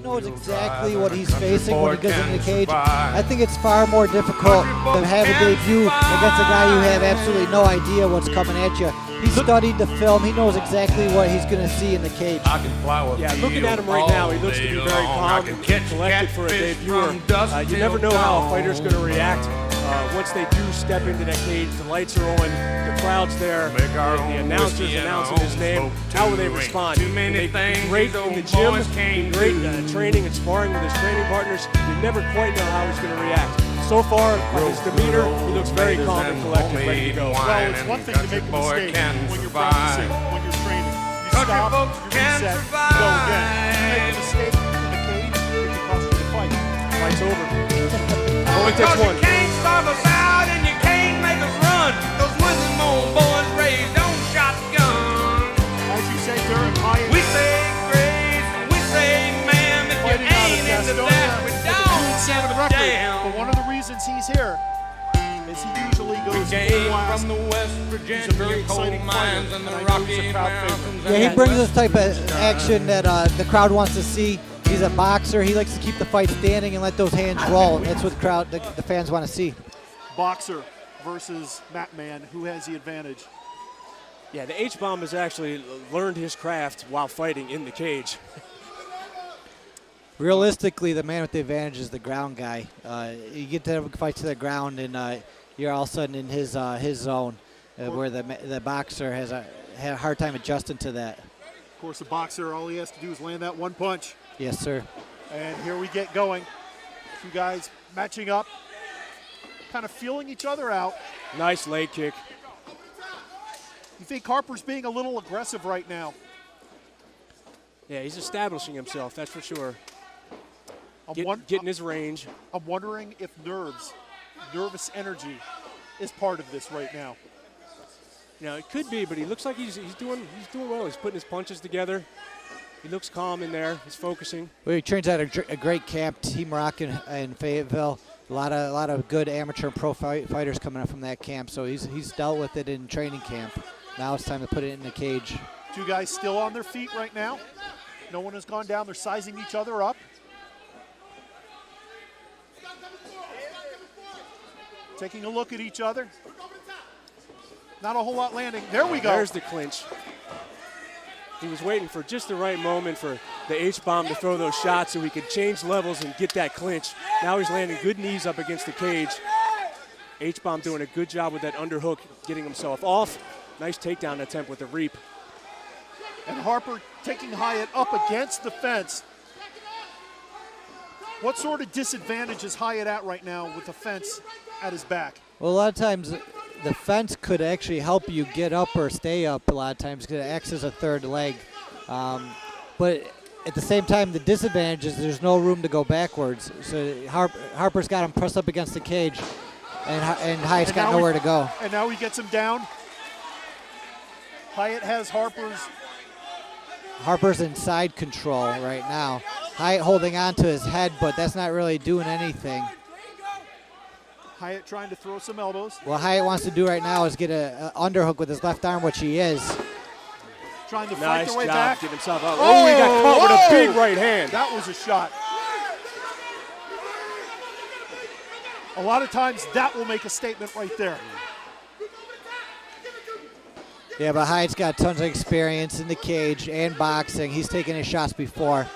knows exactly what he's facing when he goes into the cage. I think it's far more difficult to have a debut against a guy you have absolutely no idea what's coming at you. He studied the film. He knows exactly what he's going to see in the cage. Yeah, looking at him right now, he looks to be very calm and collected for a debuter. You never know how a fighter's going to react once they do step into that cage. The lights are on, the crowd's there, the announcer's announcing his name. How will they respond? Will they be great in the gym, be great training and sparring with his training partners? You never quite know how he's going to react. So far, his demeanor, he looks very calm and collected, ready to go. Well, it's one thing to make a mistake when you're practicing, when you're training. You stop, you reset, you go again. You make a mistake in the cage, it can cost you the fight. Fight's over. Only takes one. You can't starve us out and you can't make us run. Those Muslim old boys raised on shotgun. As you say, during Hyatt, we say grace, we say ma'am, if you ain't into that, we don't give a damn. But one of the reasons he's here is he usually goes from the West Virginia coal mines and the Rocky Mountains. Yeah, he brings this type of action that the crowd wants to see. He's a boxer. He likes to keep the fight standing and let those hands roll. That's what the fans want to see. Boxer versus mat man. Who has the advantage? Yeah, the H-bomb has actually learned his craft while fighting in the cage. Realistically, the man with the advantage is the ground guy. You get to fight to the ground, and you're all of a sudden in his zone, where the boxer has had a hard time adjusting to that. Of course, the boxer, all he has to do is land that one punch. Yes, sir. And here we get going. Two guys matching up, kind of feeling each other out. Nice leg kick. You think Harper's being a little aggressive right now? Yeah, he's establishing himself, that's for sure. Getting his range. I'm wondering if nervous energy is part of this right now. You know, it could be, but he looks like he's doing well. He's putting his punches together. He looks calm in there. He's focusing. Well, he trains at a great camp, Team Rock in Fayetteville. A lot of good amateur and pro fighters coming up from that camp. So he's dealt with it in training camp. Now it's time to put it in the cage. Two guys still on their feet right now. No one has gone down. They're sizing each other up. Taking a look at each other. Not a whole lot landing. There we go. There's the clinch. He was waiting for just the right moment for the H-bomb to throw those shots so he could change levels and get that clinch. Now he's landing good knees up against the cage. H-bomb doing a good job with that underhook, getting himself off. Nice takedown attempt with the reap. And Harper taking Hyatt up against the fence. What sort of disadvantage is Hyatt at right now with the fence at his back? Well, a lot of times the fence could actually help you get up or stay up a lot of times because it acts as a third leg. But at the same time, the disadvantage is there's no room to go backwards. So Harper's got him pressed up against the cage, and Hyatt's got nowhere to go. And now he gets him down. Hyatt has Harper's in side control right now. Hyatt holding on to his head, but that's not really doing anything. Hyatt trying to throw some elbows. What Hyatt wants to do right now is get an underhook with his left arm, which he is. Trying to fight their way back. Nice job, get himself up. Oh, he got caught with a big right hand. That was a shot. A lot of times that will make a statement right there. Yeah, but Hyatt's got tons of experience in the cage and boxing. He's taken his shots before.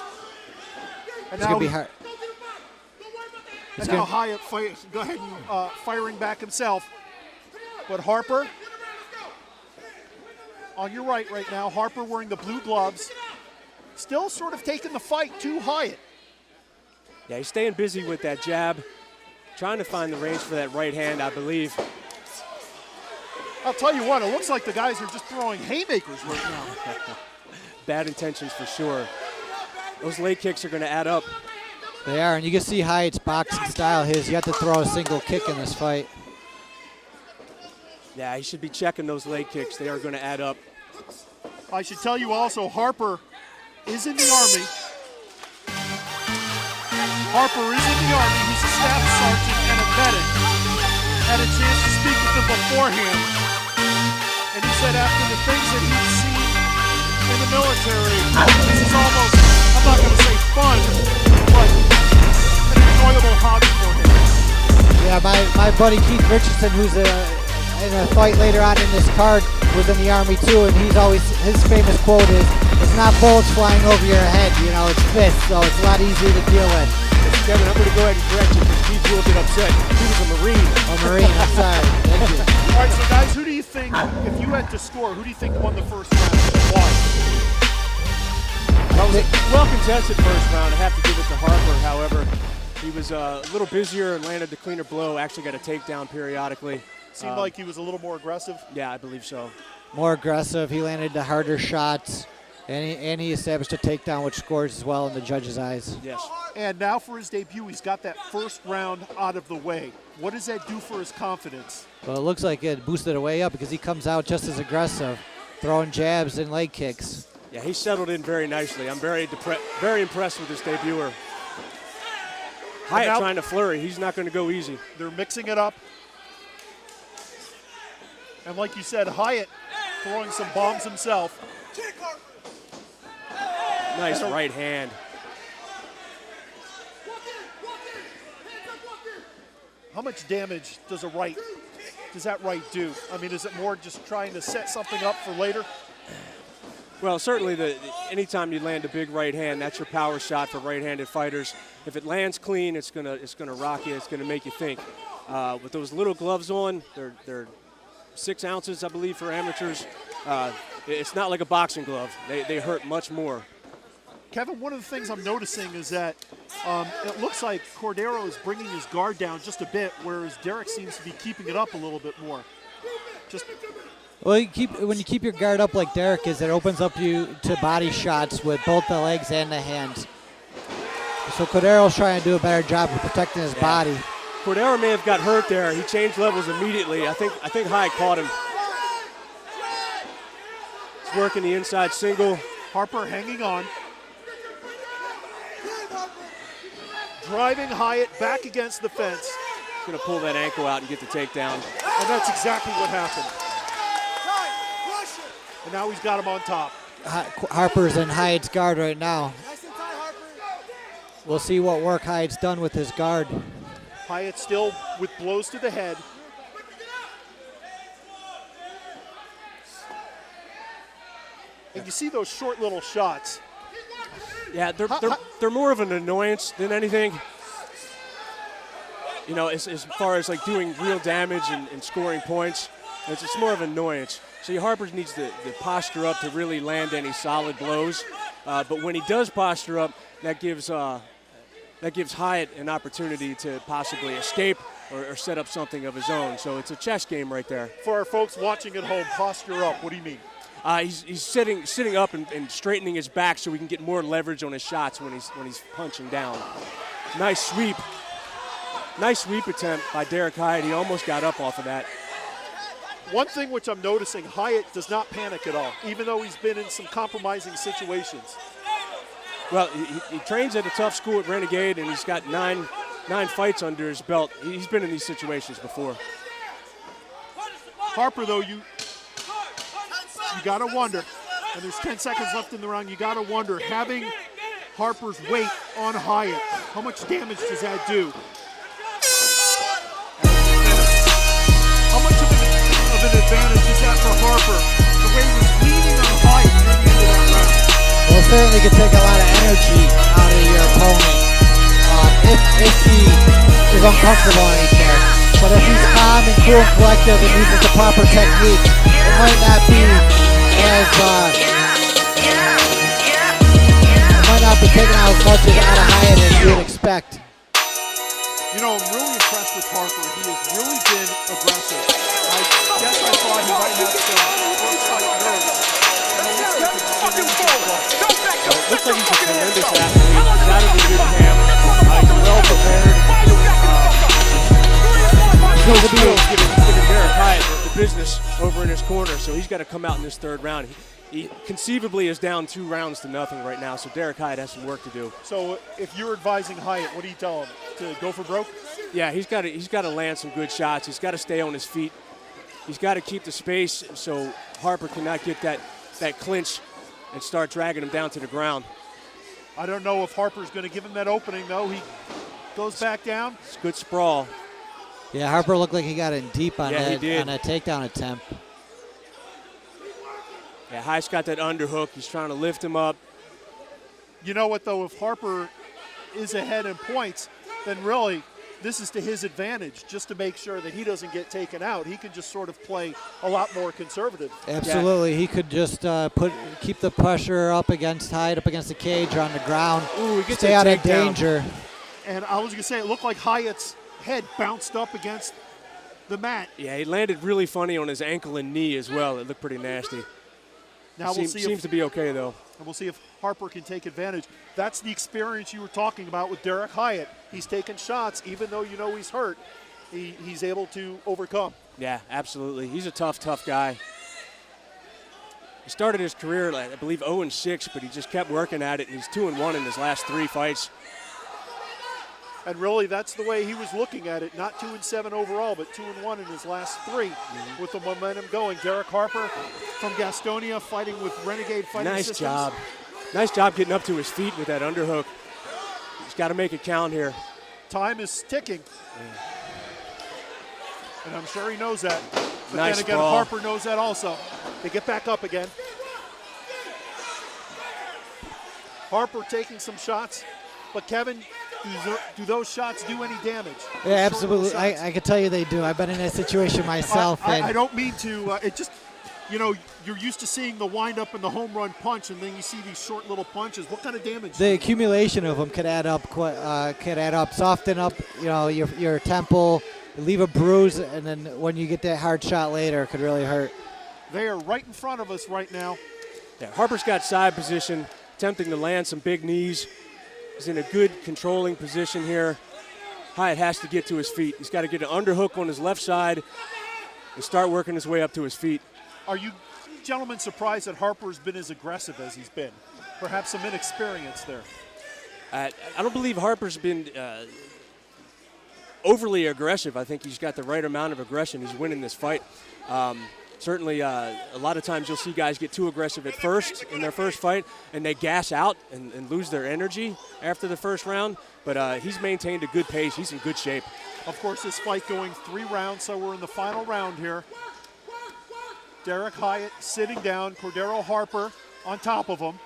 And it's going to be hard. And now Hyatt go ahead and firing back himself. But Harper, on your right now, Harper wearing the blue gloves, still sort of taking the fight to Hyatt. Yeah, he's staying busy with that jab, trying to find the range for that right hand, I believe. I'll tell you what, it looks like the guys are just throwing haymakers right now. Bad intentions for sure. Those leg kicks are going to add up. They are, and you can see Hyatt's boxing style. You have to throw a single kick in this fight. Yeah, he should be checking those leg kicks. They are going to add up. I should tell you also, Harper is in the Army. Harper is in the Army. He's a staff sergeant and a medic. Had a chance to speak with him beforehand. And he said after the things that he'd seen in the military, this is almost, I'm not going to say fun, buddy Keith Richardson, who's in a fight later on in this card, was in the Army too, and his famous quote is, "It's not bullets flying over your head, it's fists, so it's a lot easier to deal with." Kevin, I'm going to go ahead and correct you because Keith will get upset. He was a Marine. A Marine, I'm sorry. Thank you. All right, so guys, who do you think, if you had to score, who do you think won the first round? Why? That was a well-contested first round. I have to give it to Harper, however. He was a little busier and landed the cleaner blow, actually got a takedown periodically. Seemed like he was a little more aggressive. Yeah, I believe so. More aggressive. He landed the harder shots, and he established a takedown, which scores as well in the judges' eyes. Yes. And now for his debut, he's got that first round out of the way. What does that do for his confidence? Well, it looks like it boosted it way up because he comes out just as aggressive, throwing jabs and leg kicks. Yeah, he settled in very nicely. I'm very impressed with this debuter. Hyatt trying to flurry. He's not going to go easy. They're mixing it up. And like you said, Hyatt throwing some bombs himself. Nice right hand. How much damage does that right do? I mean, is it more just trying to set something up for later? Well, certainly anytime you land a big right hand, that's your power shot for right-handed fighters. If it lands clean, it's gonna rock you. It's gonna make you think. With those little gloves on, they're 6 ounces, I believe, for amateurs. It's not like a boxing glove. They hurt much more. Kevin, one of the things I'm noticing is that it looks like Cordero is bringing his guard down just a bit, whereas Derek seems to be keeping it up a little bit more. Well, when you keep your guard up like Derek is, it opens up you to body shots with both the legs and the hands. So Cordero's trying to do a better job of protecting his body. Cordero may have got hurt there. He changed levels immediately. I think Hyatt caught him. He's working the inside single. Harper hanging on. Driving Hyatt back against the fence. He's going to pull that ankle out and get the takedown. And that's exactly what happened. And now he's got him on top. Harper's in Hyatt's guard right now. We'll see what work Hyatt's done with his guard. Hyatt still with blows to the head. And you see those short little shots. Yeah, they're more of an annoyance than anything. As far as like doing real damage and scoring points, it's more of an annoyance. So Harper needs to posture up to really land any solid blows. But when he does posture up, that gives Hyatt an opportunity to possibly escape or set up something of his own. So it's a chess game right there. For our folks watching at home, posture up, what do you mean? He's sitting up and straightening his back so he can get more leverage on his shots when he's punching down. Nice sweep. Nice sweep attempt by Derek Hyatt. He almost got up off of that. One thing which I'm noticing, Hyatt does not panic at all, even though he's been in some compromising situations. Well, he trains at a tough school at Renegade, and he's got nine fights under his belt. He's been in these situations before. Harper, though, you got to wonder, and there's 10 seconds left in the round, you got to wonder, having Harper's weight on Hyatt, how much damage does that do? How much of an advantage is that for Harper? The way he was leaning on Hyatt near the end of that round. Well, it certainly could take a lot of energy out of your opponent if he is uncomfortable in each there. But if he's calm and cool and collective and uses the proper technique, it might not be taking out as much out of Hyatt as you would expect. I'm really impressed with Harper. He has really been aggressive. I guess I thought he might have some first fight nerves. It looks like he's a tremendous athlete. He's out of the good camp. He's well prepared. Giving Derek Hyatt the business over in his corner, so he's got to come out in this third round. He conceivably is down 2 rounds to nothing right now, so Derek Hyatt has some work to do. So if you're advising Hyatt, what do you tell him? To go for broke? Yeah, he's got to land some good shots. He's got to stay on his feet. He's got to keep the space so Harper cannot get that clinch and start dragging him down to the ground. I don't know if Harper's going to give him that opening, though. He goes back down. It's a good sprawl. Yeah, Harper looked like he got in deep on Yeah, he did. on a takedown attempt. Yeah, Hyatt's got that underhook. He's trying to lift him up. You know what, though? If Harper is ahead in points, then really this is to his advantage, just to make sure that he doesn't get taken out. He can just sort of play a lot more conservative. Absolutely. Yeah. He could just keep the pressure up against Hyatt, up against the cage or on the ground. Ooh, he gets stay out of danger. And I was going to say, it looked like Hyatt's head bounced up against the mat. Yeah, he landed really funny on his ankle and knee as well. It looked pretty nasty. Now we'll see. Seems to be okay, though. And we'll see if Harper can take advantage. That's the experience you were talking about with Derek Hyatt. He's taken shots, even though you know he's hurt. He's able to overcome. Yeah, absolutely. He's a tough guy. He started his career, I believe, 0-6, but he just kept working at it. And he's 2-1 in his last 3 fights. And really, that's the way he was looking at it. Not 2-7 overall, but 2-1 in his last 3 with the momentum going. Derek Harper from Gastonia fighting with Renegade Fighting Systems. Nice job. Nice job getting up to his feet with that underhook. He's got to make it count here. Time is ticking. And I'm sure he knows that. But nice then again, ball. Harper knows that also. They get back up again. Harper taking some shots. But Kevin, do those shots do any damage? Yeah, absolutely. I can tell you they do. I've been in that situation myself. I don't mean to. It just, you know, you're used to seeing the wind-up and the home run punch, and then you see these short little punches. What kind of damage? The accumulation of them could add up. Soften up, you know, your temple, leave a bruise, and then when you get that hard shot later, it could really hurt. They are right in front of us right now. Yeah, Harper's got side position, attempting to land some big knees. He's in a good controlling position here. Hyatt has to get to his feet. He's got to get an underhook on his left side and start working his way up to his feet. Are you gentlemen surprised that Harper's been as aggressive as he's been? Perhaps some inexperience there. I don't believe Harper's been overly aggressive. I think he's got the right amount of aggression. He's winning this fight. Certainly, a lot of times you'll see guys get too aggressive at first in their first fight, and they gas out and lose their energy after the first round. But he's maintained a good pace. He's in good shape. Of course, this fight going 3 rounds, so we're in the final round here. Derek Hyatt sitting down, Cordero Harper on top of him.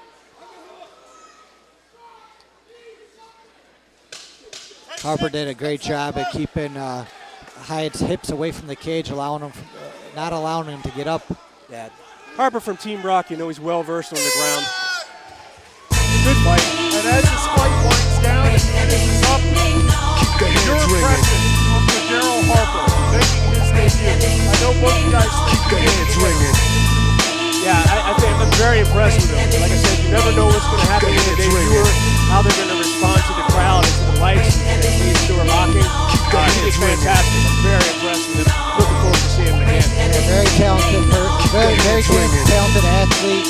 Harper did a great job at keeping Hyatt's hips away from the cage, not allowing him to get up. Yeah, Harper from Team Rock, you know, he's well versed on the ground. Good fight. And as this fight winds down and this is up, your impression of Cordero Harper making his debut. I know both you guys keep the hands ringing. Yeah, I think I'm very impressed with him. Like I said, you never know what's going to happen in the debut, how they're going to respond to the crowd and to the lights and the police who are locking. He did fantastic. I'm very impressed with him. Looking forward to seeing him again. Yeah, very talented, very talented athlete.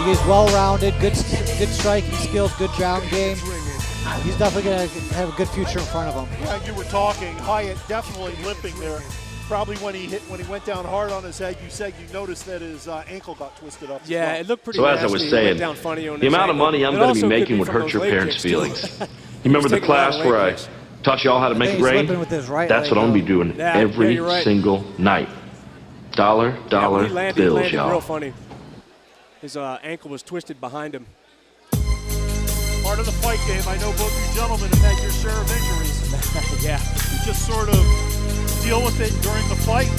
He's well-rounded, good striking skills, good ground game. He's definitely going to have a good future in front of him. Yeah, you were talking, Hyatt definitely limping there. Probably when he went down hard on his head, you said you noticed that his ankle got twisted up. Yeah, it looked pretty So nasty. as I was saying, the amount of money I'm going to be making would hurt your parents' feelings. You remember the class where I taught y'all how to make it rain? That's what I'm going to be doing every single night. Dollar bills, y'all. Real funny. His ankle was twisted behind him. Part of the fight game. I know both you gentlemen have had your share of injuries. Yeah. You just sort of deal with it during the fight.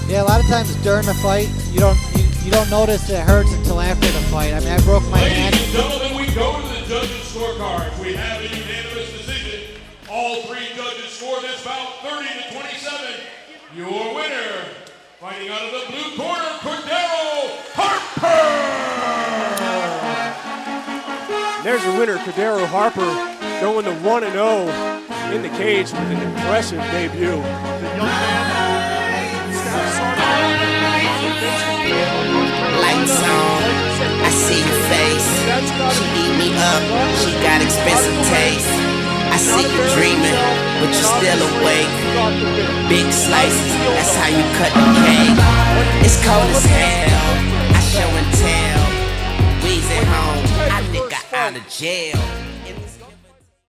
Yeah, a lot of times during the fight, you don't notice it hurts until after the fight. I mean, I broke my hand. Ladies and gentlemen, we go to the judges' scorecard. We have a unanimous decision. All 3 judges scored this bout 30-27. Your winner, fighting out of the blue corner, Cordero Harper! There's your winner, Cordero Harper, going to 1-0 in the cage with an impressive debut. The young man steps on Lights on, I see your face. She eat me up, she got expensive taste. I see you dreaming, but you're still awake. Big slices, that's how you cut the cake. It's cold as hell, I show and tell. We's at home, I think I out of jail.